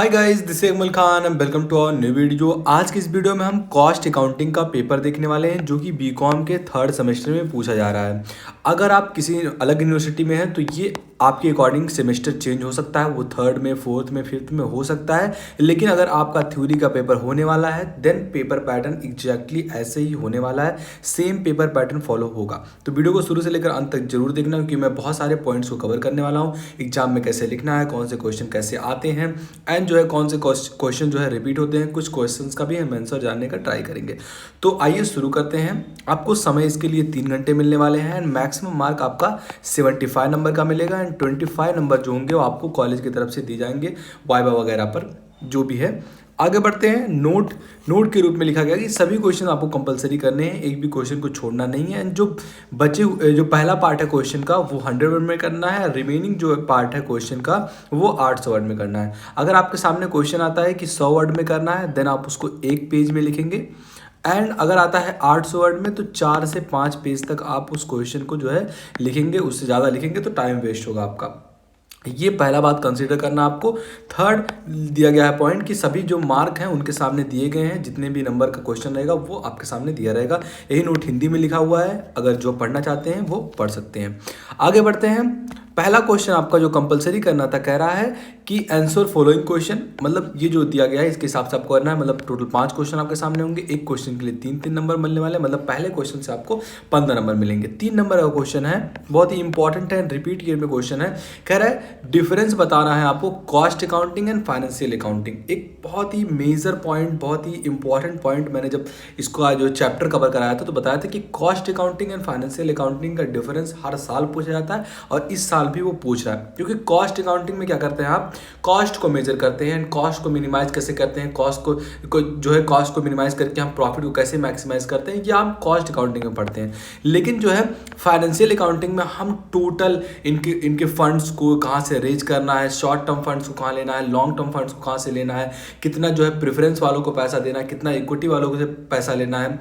Hi guys, this is Akmal Khan and welcome to our new video. आज की इस video में हम कॉस्ट अकाउंटिंग का पेपर देखने वाले हैं जो कि बीकॉम के थर्ड सेमेस्टर में पूछा जा रहा है। अगर आप किसी अलग यूनिवर्सिटी में हैं तो ये आपके अकॉर्डिंग सेमेस्टर चेंज हो सकता है, वो थर्ड में, फोर्थ में, फिफ्थ में हो सकता है। लेकिन अगर आपका थ्योरी का पेपर होने वाला है देन पेपर पैटर्न एग्जैक्टली ऐसे ही होने वाला है, सेम पेपर पैटर्न फॉलो होगा। तो वीडियो को शुरू से लेकर अंत तक जरूर देखना क्योंकि मैं बहुत सारे पॉइंट्स को कवर करने वाला हूँ। एग्जाम में कैसे लिखना है, कौन से क्वेश्चन कैसे आते हैं एंड जो है कौन से क्वेश्चन जो है रिपीट होते हैं, कुछ क्वेश्चंस का भी हम आंसर जानने का ट्राई करेंगे। तो आइए शुरू करते हैं। आपको समय इसके लिए 3 घंटे मिलने वाले हैं एंड मैक्सिमम मार्क आपका 75 नंबर का मिलेगा एंड 25 नंबर जो होंगे वो आपको कॉलेज की तरफ से दिए जाएंगे वाइवा वगैरह पर, जो भी है। आगे बढ़ते हैं। नोट के रूप में लिखा गया कि सभी क्वेश्चन आपको कंपलसरी करने हैं, एक भी क्वेश्चन को छोड़ना नहीं है। एंड जो पहला पार्ट है क्वेश्चन का वो 100 वर्ड में करना है, रिमेनिंग जो पार्ट है क्वेश्चन का वो 800 वर्ड में करना है। अगर आपके सामने क्वेश्चन आता है कि 100 वर्ड में करना है देन आप उसको एक पेज में लिखेंगे एंड अगर आता है 800 वर्ड में तो 4 से 5 पेज तक आप उस क्वेश्चन को जो है लिखेंगे। उससे ज़्यादा लिखेंगे तो टाइम वेस्ट होगा आपका। ये पहला बात कंसीडर करना आपको। थर्ड दिया गया है पॉइंट कि सभी जो मार्क हैं उनके सामने दिए गए हैं, जितने भी नंबर का क्वेश्चन रहेगा वो आपके सामने दिया रहेगा। यही नोट हिंदी में लिखा हुआ है, अगर जो पढ़ना चाहते हैं वो पढ़ सकते हैं। आगे बढ़ते हैं। पहला क्वेश्चन आपका जो कंपलसरी करना था कह रहा है कि आंसर फॉलोइंग क्वेश्चन, मतलब ये जो दिया गया है इसके हिसाब से आपको करना है। मतलब टोटल 5 क्वेश्चन आपके सामने होंगे, एक क्वेश्चन के लिए 3-3 नंबर मिलने वाले, मतलब पहले क्वेश्चन से आपको 15 नंबर मिलेंगे। 3 नंबर का क्वेश्चन है, बहुत ही इंपॉर्टेंट है, रिपीट ईयर में क्वेश्चन है। कह रहा है डिफरेंस बताना है आपको cost accounting and financial accounting. एक बहुत ही मेजर पॉइंट, बहुत ही इंपॉर्टेंट पॉइंट। मैंने जब इसको जो चैप्टर कवर कराया था तो बताया था कि cost accounting and financial accounting का डिफरेंस हर साल पूछा जाता है और इस साल भी वो पूछ रहा है। क्योंकि कॉस्ट अकाउंटिंग में क्या करते हैं, आप कॉस्ट को मेजर करते हैं, कॉस्ट को मिनिमाइज कैसे करते हैं, कॉस्ट को जो है कॉस्ट को मिनिमाइज करके हम प्रॉफिट को कैसे मैक्सिमाइज करते हैं, ये हम कॉस्ट अकाउंटिंग में पढ़ते हैं। लेकिन जो है फाइनेंशियल अकाउंटिंग में हम टोटल इनके फंड्स को कहाँ से रेज करना है, शॉर्ट टर्म फंड्स को कहाँ लेना है, लॉन्ग टर्म फंड्स को कहाँ से लेना है, कितना जो है प्रेफरेंस वालों को पैसा देना है, कितना इक्विटी वालों को से पैसा लेना है,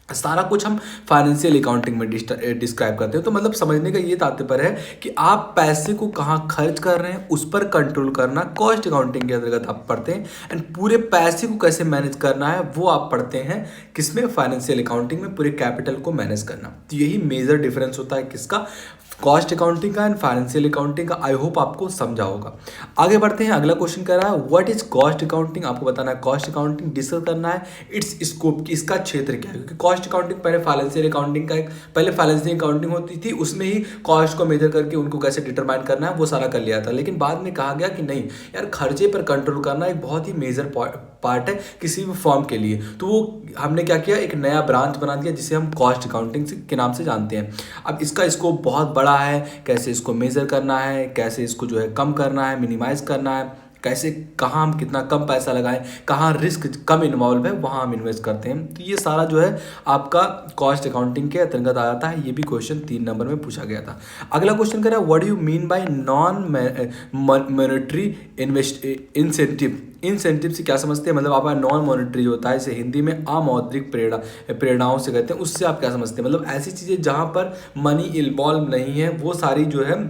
सारा कुछ हम फाइनेंशियल अकाउंटिंग में डिस्क्राइब करते हैं। तो मतलब समझने का ये तात्पर्य है कि आप पैसे को कहाँ खर्च कर रहे हैं उस पर कंट्रोल करना कॉस्ट अकाउंटिंग के अंतर्गत आप पढ़ते हैं एंड पूरे पैसे को कैसे मैनेज करना है वो आप पढ़ते हैं किसमें, फाइनेंशियल अकाउंटिंग में, पूरे कैपिटल को मैनेज करना। तो यही मेजर डिफरेंस होता है किसका, कॉस्ट अकाउंटिंग का एंड फाइनेंशियल अकाउंटिंग का। आई होप आपको समझा होगा। आगे बढ़ते हैं। अगला क्वेश्चन कर रहा है व्हाट इज कॉस्ट अकाउंटिंग। आपको बताना है कॉस्ट अकाउंटिंग, डिस्कस करना है इट्स स्कोप की, इसका क्षेत्र क्या है। क्योंकि कॉस्ट अकाउंटिंग पहले फाइनेंशियल अकाउंटिंग का पहले फाइनेंशियल अकाउंटिंग होती थी, उसमें ही कॉस्ट को मेजर करके उनको कैसे डिटरमाइन करना है वो सारा कर लिया था। लेकिन बाद में कहा गया कि नहीं यार, खर्चे पर कंट्रोल करना एक बहुत ही मेजर पार्ट है किसी भी फॉर्म के लिए। तो वो हमने क्या किया, एक नया ब्रांच बना दिया जिसे हम कॉस्ट अकाउंटिंग के नाम से जानते हैं। अब इसका स्कोप बहुत बड़ा है, कैसे इसको मेजर करना है, कैसे इसको जो है कम करना है, मिनिमाइज करना है, कैसे कहाँ हम कितना कम पैसा लगाएं, कहाँ रिस्क कम इन्वॉल्व है वहाँ हम इन्वेस्ट करते हैं। तो ये सारा जो है आपका कॉस्ट अकाउंटिंग के अंतर्गत आ जाता है। ये भी क्वेश्चन 3 नंबर में पूछा गया था। अगला क्वेश्चन कह रहा है what do you mean by non monetary incentive से क्या समझते हैं। मतलब आप नॉन मॉनेटरी जो होता है इसे हिंदी में अमौद्रिक प्रेरणाओं से कहते हैं, उससे आप क्या समझते हैं। मतलब ऐसी चीज़ें जहाँ पर मनी इन्वॉल्व नहीं है वो सारी जो है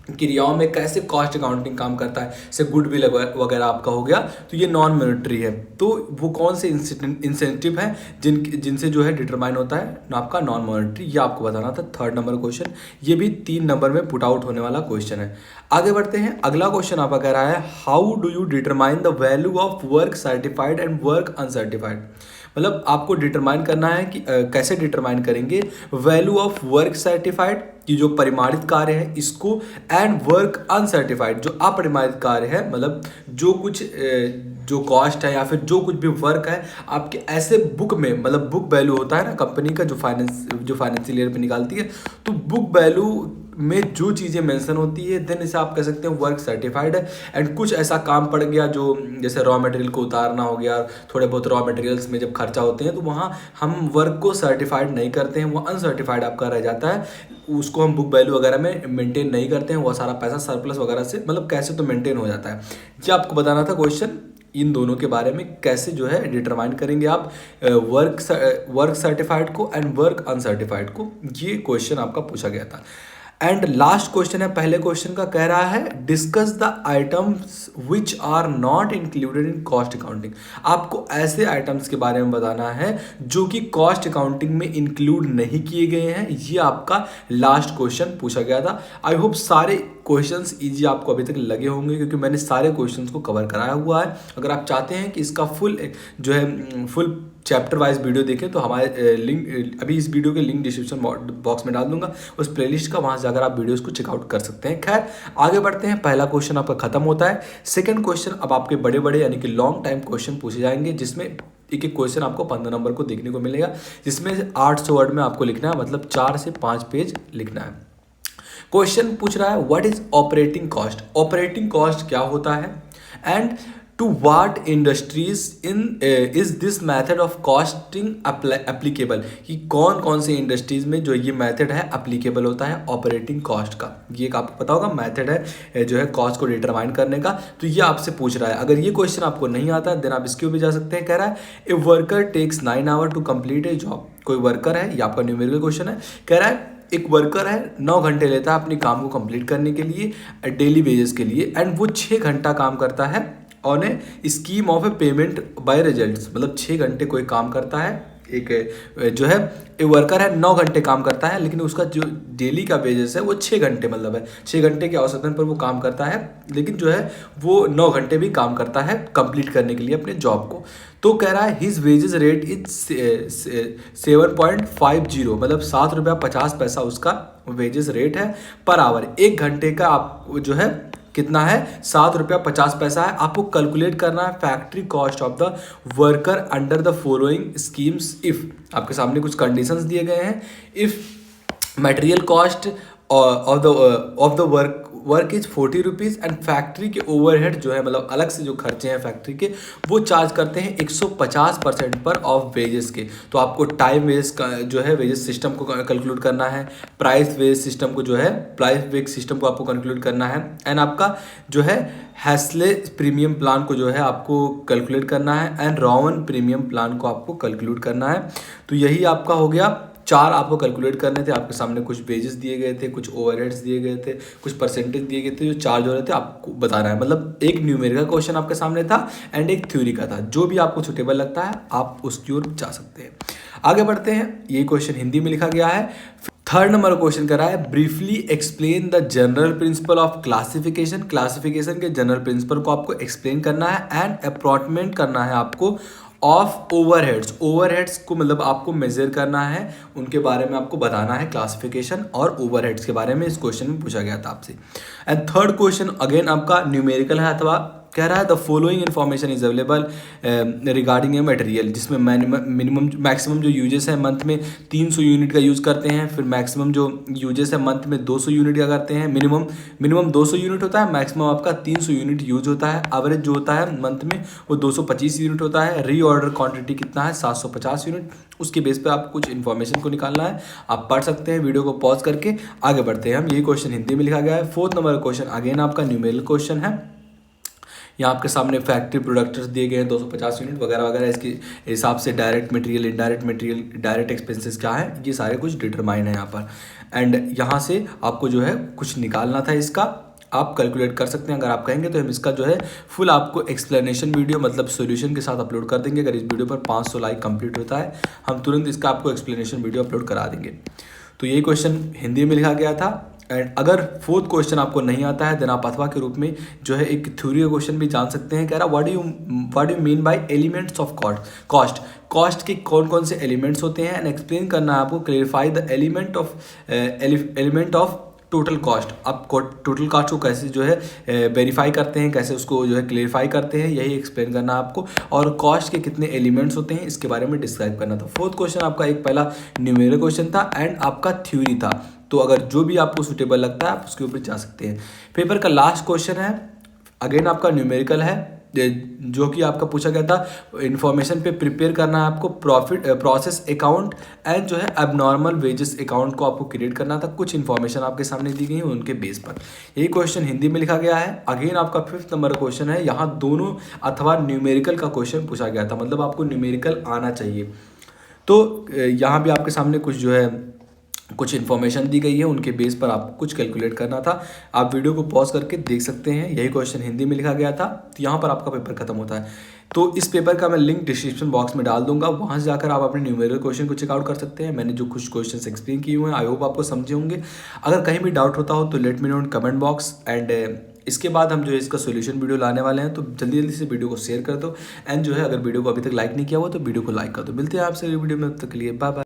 क्रियाओं में कैसे कॉस्ट अकाउंटिंग काम करता है, जैसे गुडविल वगैरह आपका हो गया, तो ये नॉन मॉनेटरी है। तो वो कौन से इंसेंटिव हैं जिनसे जो है डिटरमाइन होता है आपका नॉन मॉनेटरी, ये आपको बताना था। 3rd नंबर क्वेश्चन, ये भी 3 नंबर में पुट आउट होने वाला क्वेश्चन है। आगे बढ़ते हैं। अगला क्वेश्चन आपका कह रहा है how do you determine the value of work certified and work uncertified. मतलब आपको डिटरमाइन करना है कि कैसे डिटरमाइन करेंगे वैल्यू ऑफ वर्क सर्टिफाइड की जो परिमाणित कार्य है इसको, एंड वर्क अनसर्टिफाइड जो अपरिमाणित कार्य है, मतलब जो कुछ जो कॉस्ट है या फिर जो कुछ भी वर्क है आपके ऐसे बुक में, मतलब बुक वैल्यू होता है ना कंपनी का जो फाइनेंशियल ईयर पे निकालती है, तो बुक वैल्यू में जो चीज़ें मेंशन होती है देन इसे आप कह सकते हैं वर्क सर्टिफाइड है। एंड कुछ ऐसा काम पड़ गया जो जैसे रॉ मटेरियल को उतारना हो गया, थोड़े बहुत रॉ मटेरियल्स में जब खर्चा होते हैं तो वहाँ हम वर्क को सर्टिफाइड नहीं करते हैं, वो अनसर्टिफाइड आपका रह जाता है, उसको हम बुक वैल्यू वगैरह में मेंटेन नहीं करते हैं, वो सारा पैसा सरप्लस वगैरह से मतलब कैसे तो मेंटेन हो जाता है। ये आपको बताना था क्वेश्चन इन दोनों के बारे में, कैसे जो है डिटरमाइन करेंगे आप वर्क सर्टिफाइड को एंड वर्क अनसर्टिफाइड को। ये क्वेश्चन आपका पूछा गया था। एंड लास्ट क्वेश्चन है पहले क्वेश्चन का, कह रहा है discuss the items which are not included in cost accounting. आपको ऐसे आइटम्स के बारे में बताना है जो कि कॉस्ट अकाउंटिंग में इंक्लूड नहीं किए गए हैं। ये आपका लास्ट क्वेश्चन पूछा गया था। आई होप सारे क्वेश्चंस इजी आपको अभी तक लगे होंगे क्योंकि मैंने सारे क्वेश्चंस को कवर कराया हुआ है। अगर आप चाहते हैं कि इसका फुल चैप्टर वाइज वीडियो देखें तो हमारे लिंक अभी इस वीडियो के लिंक डिस्क्रिप्शन बॉक्स में डाल दूंगा, उस प्लेलिस्ट का, वहां से जाकर आप वीडियोस को चेकआउट कर सकते हैं। खैर आगे बढ़ते हैं, पहला क्वेश्चन आपका खत्म होता है। सेकंड क्वेश्चन अब आपके बड़े बड़े यानी कि लॉन्ग टाइम क्वेश्चन पूछे जाएंगे, जिसमें एक एक क्वेश्चन आपको 15 नंबर को देखने को मिलेगा, जिसमें 800 वर्ड में आपको लिखना है, मतलब 4 से 5 पेज लिखना है। क्वेश्चन पूछ रहा है what is operating cost. Operating cost क्या होता है and to what industries is this method of costing applicable, कि कौन कौन से इंडस्ट्रीज में जो ये मेथड है एप्लीकेबल होता है ऑपरेटिंग कॉस्ट का। ये एक आपको पता होगा मेथड है जो है कॉस्ट को डिटरमाइन करने का, तो ये आपसे पूछ रहा है। अगर ये क्वेश्चन आपको नहीं आता है देन आप इसके ऊपर जा सकते हैं। कह रहा है a worker takes 9 hour to complete a job. कोई वर्कर है, ये आपका न्यूमेरिकल क्वेश्चन है। कह रहा है एक वर्कर है 9 घंटे लेता है अपने काम को कंप्लीट करने के लिए डेली वेजेस के लिए, एंड वो 6 घंटा काम करता है on A scheme of A payment by results. मतलब 6 घंटे कोई काम करता है, एक जो है एक वर्कर है 9 घंटे काम करता है, लेकिन उसका जो डेली का वेजेस है वो 6 घंटे, मतलब है 6 घंटे के औसतन पर वो काम करता है, लेकिन जो है वो 9 घंटे भी काम करता है कंप्लीट करने के लिए अपने जॉब को। तो कह रहा है हिज वेजेस रेट इज 7.50, मतलब 7 रुपया 50 पैसा उसका वेजेस रेट है पर आवर। 1 घंटे का आप जो है कितना है, 7 रुपया 50 पैसा है। आपको कैलकुलेट करना है factory cost of the worker under the following schemes if. आपके सामने कुछ कंडीशंस दिए गए हैं। If material cost of the work is 40 rupees and factory के ओवरहेड जो है, मतलब अलग से जो खर्चे हैं फैक्ट्री के, वो चार्ज करते हैं 150% पर ऑफ वेजेस के। तो आपको टाइम वेज का जो है वेजेस सिस्टम को कैलकुलेट करना है, प्राइस वेज सिस्टम को जो है प्राइस वेज सिस्टम को आपको कैलकुलेट करना है, एंड आपका जो है हैस्ले प्रीमियम प्लान को जो है आपको कैलकुलेट करना है, एंड रॉवन प्रीमियम प्लान को आपको कैलकुलेट करना है। तो यही आपका हो गया। 4 आपको कैलकुलेट करने थे। आपके सामने कुछ वेजेस दिए गए थे, कुछ ओवरहेड्स दिए गए थे, कुछ परसेंटेज दिए गए थे, जो चार्ज हो रहे थे आपको बताना है। मतलब एक न्यूमेरिकल क्वेश्चन आपके सामने था एंड एक थ्योरी का था। जो भी आपको सुटेबल लगता है आप उसकी ओर जा सकते हैं। आगे बढ़ते हैं। ये क्वेश्चन हिंदी में लिखा गया है। थर्ड नंबर क्वेश्चन कर रहा है briefly explain the general principle of classification. Classification के जनरल प्रिंसिपल को आपको एक्सप्लेन करना है एंड अपॉइंटमेंट करना है आपको ऑफ ओवरहेड्स। ओवरहेड्स को मतलब आपको मेजर करना है, उनके बारे में आपको बताना है। क्लासिफिकेशन और ओवरहेड्स के बारे में इस क्वेश्चन में पूछा गया था आपसे। एंड थर्ड क्वेश्चन अगेन आपका न्यूमेरिकल है, अथवा कह रहा है the following information is available regarding a material, जिसमें मिनिमम मैक्सिमम जो यूजेस है मंथ में 300 यूनिट का यूज़ करते हैं, फिर मैक्सिमम जो यूजेस है मंथ में 200 यूनिट का करते हैं। मिनिमम 200 यूनिट होता है, मैक्सिमम आपका 300 यूनिट यूज होता है। एवरेज जो होता है मंथ में वो 225 यूनिट होता है। रीऑर्डर क्वांटिटी कितना है, 750 यूनिट। उसके बेस पे आप कुछ इन्फॉर्मेशन को निकालना है, आप पढ़ सकते हैं। वीडियो को पॉज करके आगे बढ़ते हैं हम। ये क्वेश्चन हिंदी में लिखा गया है। फोर्थ नंबर क्वेश्चन अगेन आपका न्यूमेरिकल क्वेश्चन है। यहाँ आपके सामने फैक्ट्री प्रोडक्ट्स दिए गए हैं 250 यूनिट वगैरह वगैरह। इसके हिसाब से direct material, indirect material, direct expenses क्या है, ये सारे कुछ डिटरमाइन है यहाँ पर। एंड यहाँ से आपको जो है कुछ निकालना था, इसका आप कैलकुलेट कर सकते हैं। अगर आप कहेंगे तो हम इसका जो है फुल आपको एक्सप्लेनेशन वीडियो मतलब सॉल्यूशन के साथ अपलोड कर देंगे। अगर इस वीडियो पर 500 लाइक कंप्लीट होता है हम तुरंत इसका आपको एक्सप्लेनेशन वीडियो अपलोड करा देंगे। तो यही क्वेश्चन हिंदी में लिखा गया था। एंड अगर फोर्थ क्वेश्चन आपको नहीं आता है देन आप अथवा के रूप में जो है एक थ्योरी का क्वेश्चन भी जान सकते हैं। कह रहा what do you mean by elements of cost के कौन कौन से एलिमेंट्स होते हैं, एंड एक्सप्लेन करना है आपको। Clarify the element of total cost. आप टोटल कॉस्ट को कैसे जो है वेरीफाई करते हैं, कैसे उसको जो है क्लेरिफाई करते हैं, यही एक्सप्लेन करना है आपको। और कॉस्ट के कितने एलिमेंट्स होते हैं इसके बारे में डिस्क्राइब करना था। फोर्थ क्वेश्चन आपका एक पहला न्यूमेरिकल क्वेश्चन था एंड आपका थ्योरी था। तो अगर जो भी आपको सूटेबल लगता है आप उसके ऊपर जा सकते हैं। पेपर का लास्ट क्वेश्चन है अगेन आपका न्यूमेरिकल है, जो कि आपका पूछा गया था इन्फॉर्मेशन पे प्रिपेयर करना है आपको। प्रोसेस अकाउंट एंड जो है एबनॉर्मल वेजेस अकाउंट को आपको क्रिएट करना था। कुछ इन्फॉर्मेशन आपके सामने दी गई है उनके बेस पर। यही क्वेश्चन हिंदी में लिखा गया है। अगेन आपका फिफ्थ नंबर क्वेश्चन है। यहाँ दोनों अथवा न्यूमेरिकल का क्वेश्चन पूछा गया था, मतलब आपको न्यूमेरिकल आना चाहिए। तो यहाँ भी आपके सामने कुछ जो है कुछ इन्फॉर्मेशन दी गई है, उनके बेस पर आपको कुछ कैलकुलेट करना था। आप वीडियो को पॉज करके देख सकते हैं। यही क्वेश्चन हिंदी में लिखा गया था, तो यहाँ पर आपका पेपर खत्म होता है। तो इस पेपर का मैं लिंक डिस्क्रिप्शन बॉक्स में डाल दूंगा, वहाँ से जाकर आप अपने न्यूमेरिकल क्वेश्चन को चेकआउट कर सकते हैं। मैंने जो कुछ क्वेश्चन एक्सप्लेन किए हुए हैं, आई होप आपको समझे होंगे। अगर कहीं भी डाउट होता हो तो let me know in comment box. And इसके बाद हम जो है इसका सोल्यूशन वीडियो लाने वाले हैं, तो जल्दी जल्दी से वीडियो को शेयर कर दो। एंड जो है अगर वीडियो को अभी तक लाइक नहीं किया हुआ तो वीडियो को लाइक कर दो। मिलते हैं आपसे वीडियो में, तब तक के लिए बाय बाय।